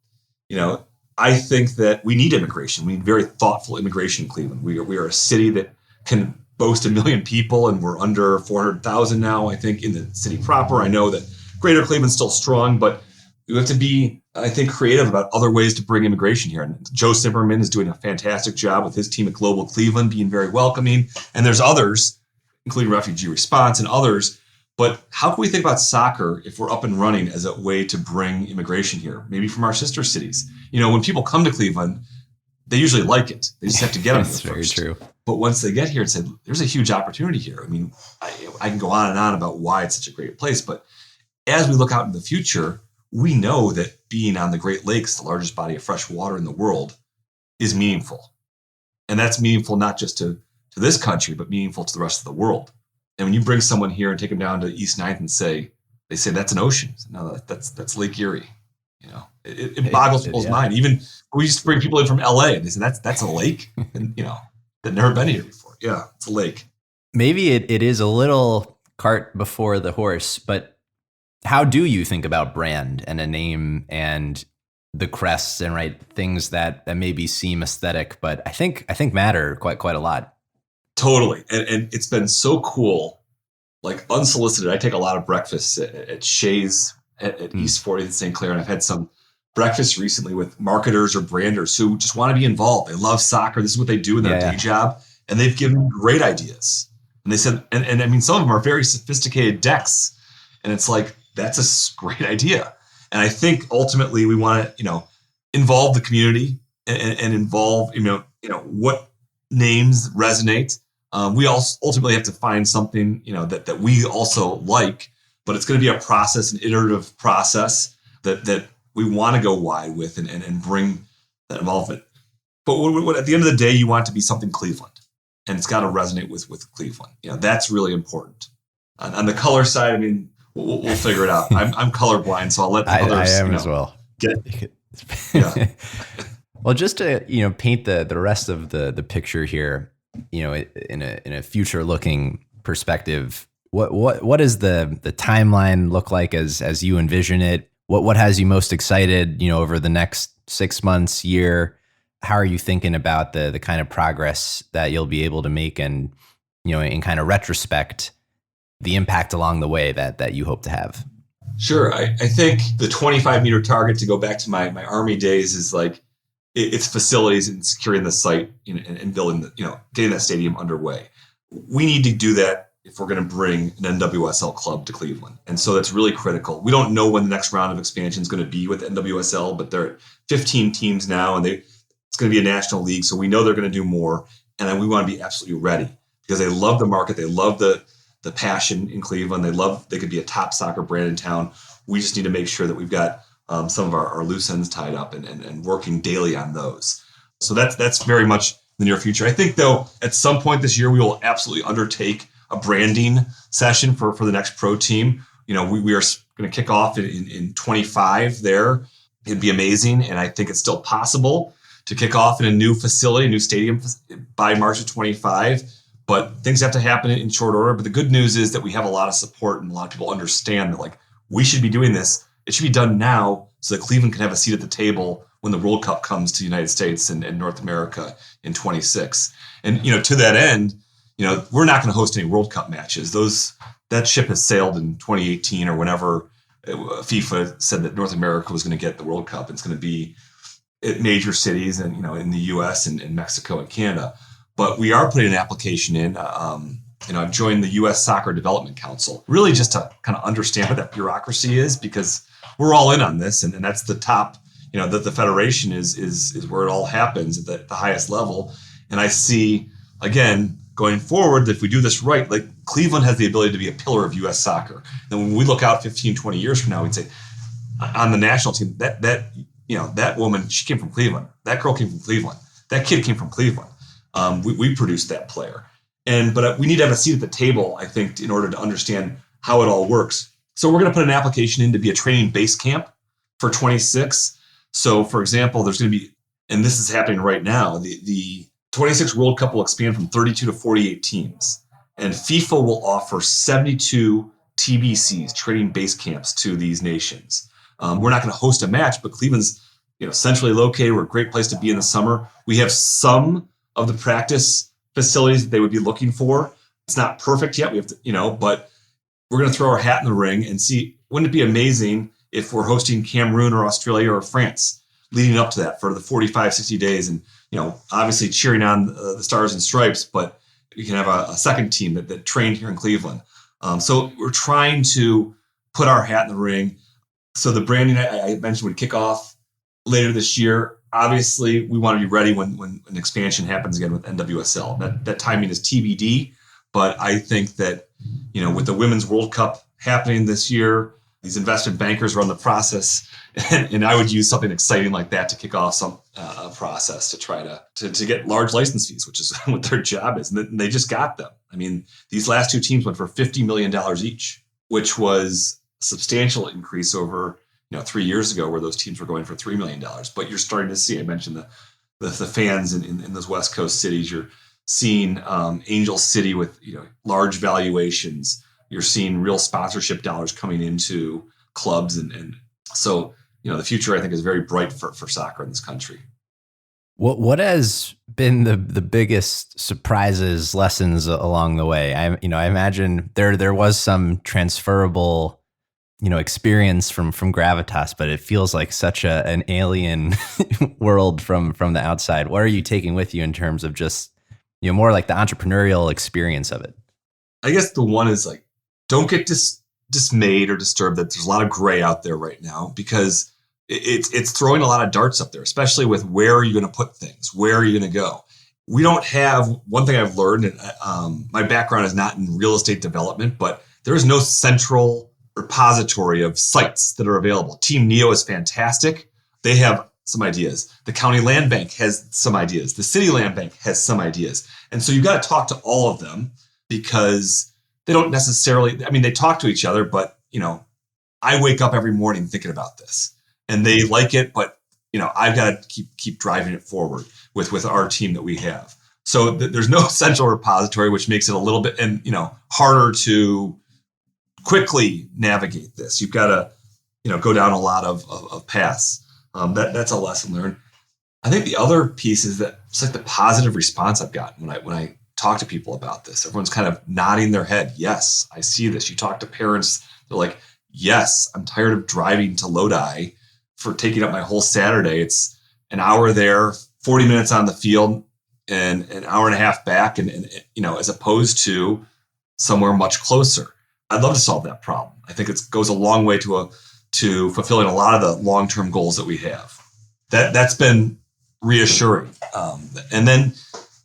I think that we need immigration. We need very thoughtful immigration in Cleveland. We are a city that can boast 1 million people, and we're under 400,000 now, I think, in the city proper. I know that Greater Cleveland's still strong, but we have to be, I think, creative about other ways to bring immigration here. And Joe Zimmerman is doing a fantastic job with his team at Global Cleveland, being very welcoming. And there's others, including Refugee Response and others. But how can we think about soccer if we're up and running as a way to bring immigration here, maybe from our sister cities? When people come to Cleveland, they usually like it. They just have to get them That's here first. Very true. But once they get here and say, there's a huge opportunity here. I mean, I can go on and on about why it's such a great place. But as we look out in the future, we know that being on the Great Lakes, the largest body of fresh water in the world, is meaningful. And that's meaningful not just to this country, but meaningful to the rest of the world. And when you bring someone here and take them down to East 9th and they say that's an ocean. No, that's Lake Erie. It boggles people's mind. Even we used to bring people in from LA and they say that's a lake. And they've never been here before. Yeah, it's a lake. Maybe it is a little cart before the horse, but how do you think about brand and a name and the crests and things that maybe seem aesthetic, but I think matter quite a lot? Totally. And it's been so cool, like unsolicited. I take a lot of breakfasts at Shays at East 40th and St. Clair. And I've had some breakfasts recently with marketers or branders who just want to be involved. They love soccer. This is what they do in their day job. And they've given me great ideas. And they said, and I mean, some of them are very sophisticated decks. And it's like, that's a great idea. And I think ultimately we want to, involve the community and involve, what names resonate. We also ultimately have to find something, that we also like, but it's going to be a process, an iterative process that we want to go wide with and bring that involvement. But at the end of the day, you want it to be something Cleveland, and it's got to resonate with Cleveland. That's really important. On the color side, I mean, we'll figure it out. I'm colorblind, so I'll let the others. I am as well. Yeah. Well, just to paint the rest of the picture here, in a future looking perspective, what does the timeline look like as you envision it? What has you most excited, over the next 6 months, year? How are you thinking about the kind of progress that you'll be able to make, and in kind of retrospect, the impact along the way that you hope to have? Sure. I think the 25-meter target, to go back to my Army days, is like it's facilities and securing the site and building getting that stadium underway. We need to do that if we're going to bring an NWSL club to Cleveland. And so that's really critical. We don't know when the next round of expansion is going to be with NWSL, but they're at 15 teams now, and it's going to be a national league. So we know they're going to do more. And we want to be absolutely ready because they love the market. They love the passion in Cleveland. They could be a top soccer brand in town. We just need to make sure that we've got some of our loose ends tied up and working daily on those. So that's very much the near future. I think, though, at some point this year, we will absolutely undertake a branding session for the next pro team. We are going to kick off in 25 there. It'd be amazing. And I think it's still possible to kick off in a new facility, a new stadium by March of 25. but things have to happen in short order. But the good news is that we have a lot of support and a lot of people understand that like we should be doing this. It should be done now so that Cleveland can have a seat at the table when the World Cup comes to the United States and North America in 26. And, to that end, we're not going to host any World Cup matches. That ship has sailed in 2018 or whenever FIFA said that North America was going to get the World Cup. It's going to be at major cities and, in the US and Mexico and Canada. But we are putting an application in. I've joined the US Soccer Development Council, really just to kind of understand what that bureaucracy is, because we're all in on this. And that's the top, that the federation is where it all happens at the highest level. And I see, again, going forward, that if we do this right, like Cleveland has the ability to be a pillar of US soccer. And when we look out 15, 20 years from now, we'd say on the national team, that woman, she came from Cleveland. That girl came from Cleveland. That kid came from Cleveland. We produced that player. But we need to have a seat at the table, I think, in order to understand how it all works. So we're going to put an application in to be a training base camp for 26. So, for example, there's going to be, and this is happening right now, the 26 World Cup will expand from 32 to 48 teams. And FIFA will offer 72 TBCs, training base camps, to these nations. We're not going to host a match, but Cleveland's centrally located. We're a great place to be in the summer. We have some of the practice facilities that they would be looking for. It's not perfect yet. We have to, but we're going to throw our hat in the ring and see, wouldn't it be amazing if we're hosting Cameroon or Australia or France leading up to that for the 45, 60 days and, obviously cheering on the Stars and Stripes, but we can have a second team that trained here in Cleveland. So we're trying to put our hat in the ring. So the branding I mentioned would kick off later this year. Obviously, we want to be ready when an expansion happens again with NWSL. That timing is TBD, but I think that, with the Women's World Cup happening this year, these investment bankers are on the process, and I would use something exciting like that to kick off some process to try to get large license fees, which is what their job is. And they just got them. I mean, these last two teams went for $50 million each, which was a substantial increase over 3 years ago where those teams were going for $3 million. But you're starting to see, I mentioned the fans in those West Coast cities. You're seeing Angel City with large valuations. You're seeing real sponsorship dollars coming into clubs. And so, the future, I think, is very bright for soccer in this country. What has been the biggest surprises, lessons along the way? I imagine there was some transferable experience from Gravitas, but it feels like such an alien world from the outside. What are you taking with you in terms of just, more like the entrepreneurial experience of it? I guess the one is like, don't get dismayed or disturbed that there's a lot of gray out there right now, because it's throwing a lot of darts up there, especially with where are you going to put things? Where are you going to go? We don't have, one thing I've learned, and my background is not in real estate development, but there is no central repository of sites that are available. Team Neo is fantastic. They have some ideas. The county land bank has some ideas. The city land bank has some ideas. And so you've got to talk to all of them, because they don't necessarily, they talk to each other, but, I wake up every morning thinking about this and they like it, but, I've got to keep driving it forward with our team that we have. So there's no central repository, which makes it a little bit, harder to quickly navigate this. You've got to, go down a lot of paths. That's a lesson learned. I think the other piece is that it's like the positive response I've gotten when I talk to people about this. Everyone's kind of nodding their head. Yes, I see this. You talk to parents, they're like, yes, I'm tired of driving to Lodi for taking up my whole Saturday. It's an hour there, 40 minutes on the field, and an hour and a half back, and as opposed to somewhere much closer. I'd love to solve that problem. I think it goes a long way to fulfilling a lot of the long-term goals that we have. That's been reassuring. And then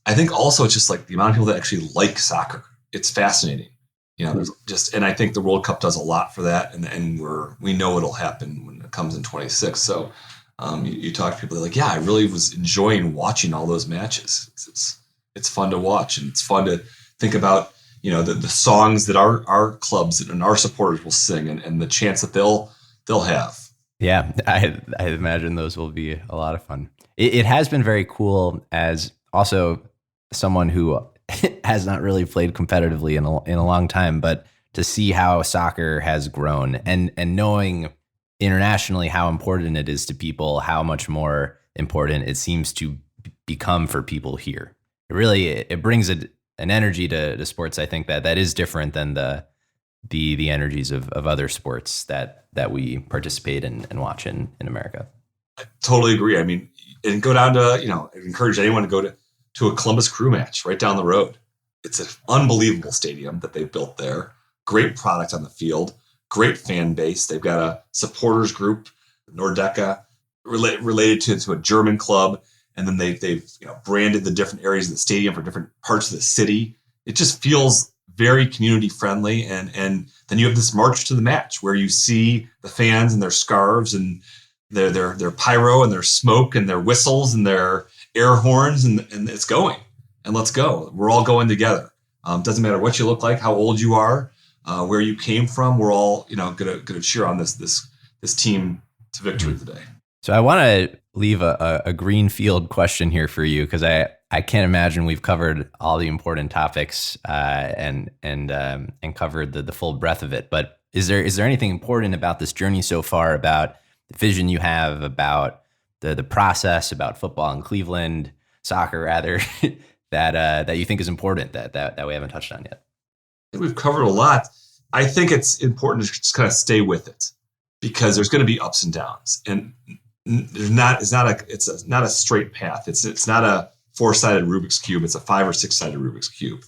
I think also it's just like the amount of people that actually like soccer. It's fascinating. And I think the World Cup does a lot for that. And we know it'll happen when it comes in 26. So you talk to people, they're like, yeah, I really was enjoying watching all those matches. It's fun to watch, and it's fun to think about, the songs that our clubs and our supporters will sing, and the chance that they'll have. Yeah, I imagine those will be a lot of fun. It has been very cool, as also someone who has not really played competitively in a long time, but to see how soccer has grown and knowing internationally how important it is to people, how much more important it seems to become for people here. It brings an energy to sports, I think, that is different than the energies of other sports that we participate in and watch in America. I totally agree. I mean, and go down to, I encourage anyone to go to a Columbus Crew match right down the road. It's an unbelievable stadium that they've built there. Great product on the field, great fan base. They've got a supporters group, Nordeca, related to a German club. And then they've branded the different areas of the stadium for different parts of the city. It just feels very community friendly. And then you have this march to the match where you see the fans and their scarves and their pyro and their smoke and their whistles and their air horns, and it's going. And let's go. We're all going together. Doesn't matter what you look like, how old you are, where you came from. We're all gonna cheer on this team to victory today. So I want to leave a greenfield question here for you, because I can't imagine we've covered all the important topics and covered the full breadth of it. But is there anything important about this journey so far, about the vision you have, about the process, about football in Cleveland, soccer rather, that you think is important that we haven't touched on yet? I think we've covered a lot. I think it's important to just kind of stay with it, because there's going to be ups and downs, and it's not a straight path. It's not a 4-sided Rubik's Cube. It's a 5 or 6-sided Rubik's Cube.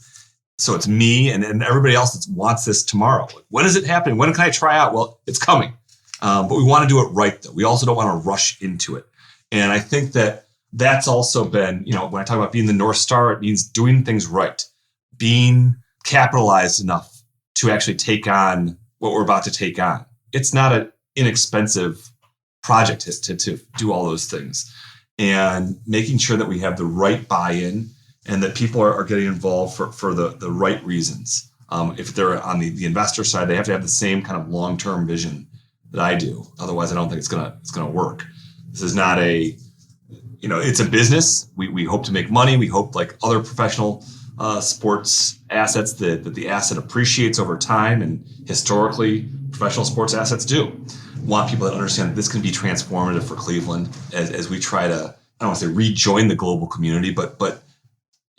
So it's me and everybody else that wants this tomorrow. When is it happening? When can I try out? Well, it's coming. But we want to do it right, though. We also don't want to rush into it. And I think that's also been, when I talk about being the North Star, it means doing things right, being capitalized enough to actually take on what we're about to take on. It's not an inexpensive project to do all those things, and making sure that we have the right buy-in and that people are getting involved for the right reasons. If they're on the investor side, they have to have the same kind of long-term vision that I do. Otherwise, I don't think it's gonna work. This is not it's a business. We hope to make money. We hope, like other professional sports assets, that the asset appreciates over time, and historically professional sports assets do. Want people that understand that this can be transformative for Cleveland as we try to, I don't want to say rejoin the global community, but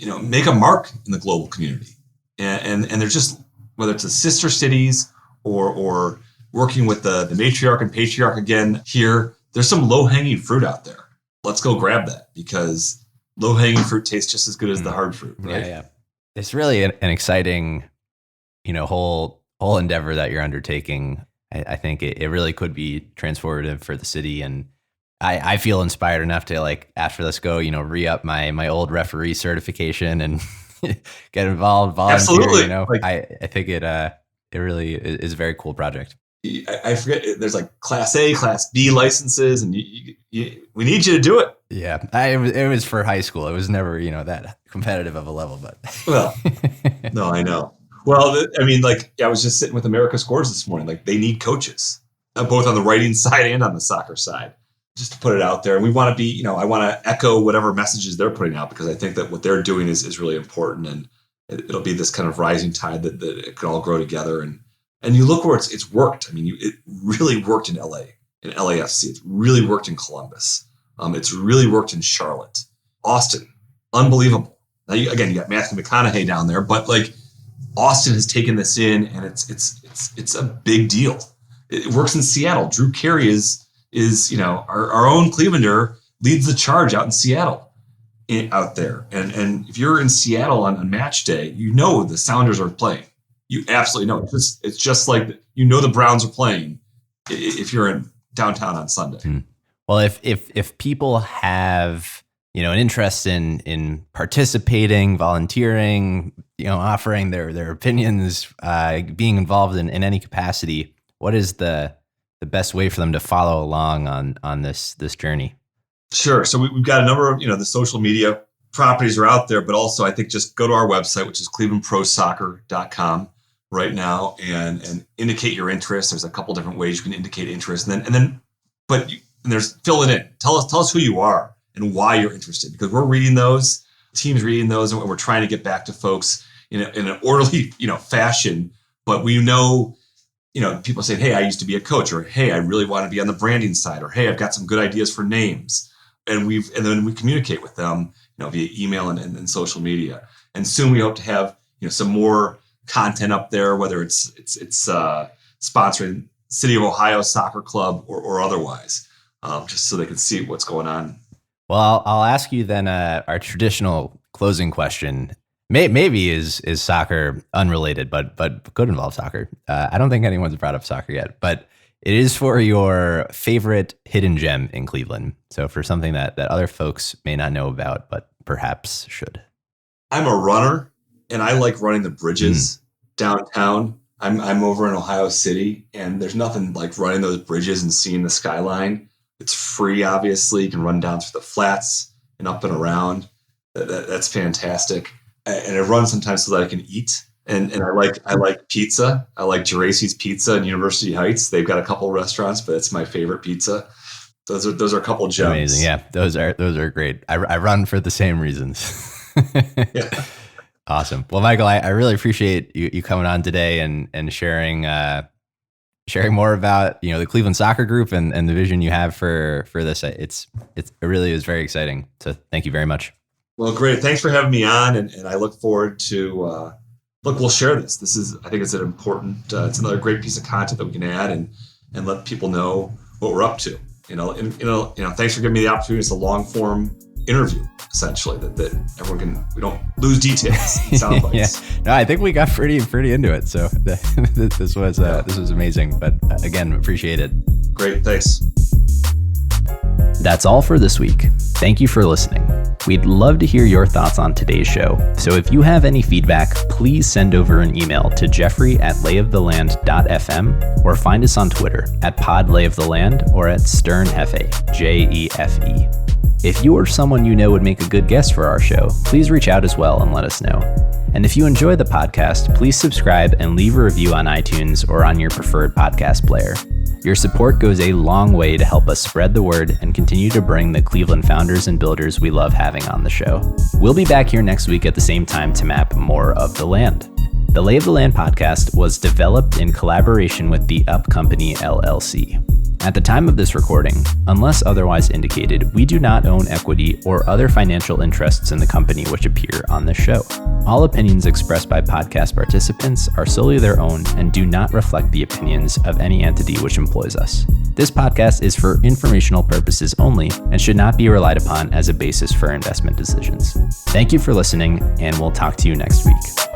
make a mark in the global community. And there's just, whether it's the sister cities or working with the matriarch and patriarch again here, there's some low-hanging fruit out there. Let's go grab that, because low-hanging fruit tastes just as good as the hard fruit, right? Yeah. It's really an exciting, whole endeavor that you're undertaking. I think it really could be transformative for the city, and I feel inspired enough to, after this go, re-up my old referee certification and get involved, volunteer. Absolutely. I think it really is a very cool project. I forget, there's Class A, Class B licenses, and we need you to do it. Yeah, it was for high school. It was never that competitive of a level, but well, no, I know. Well, I was just sitting with America Scores this morning. They need coaches, both on the writing side and on the soccer side, just to put it out there. And we want to be, I want to echo whatever messages they're putting out, because I think that what they're doing is really important, and it'll be this kind of rising tide that it can all grow together. And you look where it's worked. It really worked in LA, in LAFC. It's really worked in Columbus. It's really worked in Charlotte, Austin. Unbelievable. Now, you got Matthew McConaughey down there, but Austin has taken this in, and it's a big deal. It works in Seattle. Drew Carey is our own Clevelander, leads the charge out in Seattle, out there. And if you're in Seattle on match day, the Sounders are playing. You absolutely know. It's just like the Browns are playing if you're in downtown on Sunday. Well, if people have an interest in participating, volunteering, offering their opinions, being involved in any capacity, what is the best way for them to follow along on this journey? Sure. So we've got a number of the social media properties are out there, but also I think just go to our website, which is clevelandprosoccer.com right now, and indicate your interest. There's a couple different ways you can indicate interest, and there's fill it in. Tell us who you are and why you're interested, because we're reading those. teams reading those, and we're trying to get back to folks in an orderly, fashion. But we know, people saying, hey, I used to be a coach, or hey, I really want to be on the branding side, or hey, I've got some good ideas for names. And then we communicate with them, via email and social media. And soon we hope to have, some more content up there, whether it's sponsoring City of Ohio Soccer Club or otherwise, just so they can see what's going on. Well, I'll ask you then our traditional closing question. Maybe is soccer unrelated, but could involve soccer. I don't think anyone's brought up soccer yet, but it is for your favorite hidden gem in Cleveland. So for something that other folks may not know about, but perhaps should. I'm a runner, and I like running the bridges downtown. I'm over in Ohio City, and there's nothing like running those bridges and seeing the skyline. It's free, obviously. You can run down through the flats and up and around. That's fantastic. And I run sometimes so that I can eat. And I like pizza. I like Geraci's Pizza in University Heights. They've got a couple restaurants, but it's my favorite pizza. Those are a couple gems. Amazing, yeah. Those are great. I run for the same reasons. Yeah. Awesome. Well, Michael, I really appreciate you coming on today and sharing more about the Cleveland Soccer Group and the vision you have for this. It really is very exciting. So thank you very much. Well, great. Thanks for having me on, and I look forward to we'll share this. I think it's an important. It's another great piece of content that we can add and let people know what we're up to. Thanks for giving me the opportunity. It's a long form interview, essentially, that everyone we don't lose details. Sound yeah. No, I think we got pretty into it. So this was amazing. But again, appreciate it. Great, thanks. That's all for this week. Thank you for listening. We'd love to hear your thoughts on today's show. So if you have any feedback, please send over an email to jeffrey@layoftheland.fm or find us on Twitter @podlayoftheland or @sternhefe, JEFE. If you or someone you know would make a good guest for our show, please reach out as well and let us know. And if you enjoy the podcast, please subscribe and leave a review on iTunes or on your preferred podcast player. Your support goes a long way to help us spread the word and continue to bring the Cleveland founders and builders we love having on the show. We'll be back here next week at the same time to map more of the land. The Lay of the Land podcast was developed in collaboration with the Up Company LLC. At the time of this recording, unless otherwise indicated, we do not own equity or other financial interests in the company which appear on this show. All opinions expressed by podcast participants are solely their own and do not reflect the opinions of any entity which employs us. This podcast is for informational purposes only and should not be relied upon as a basis for investment decisions. Thank you for listening, and we'll talk to you next week.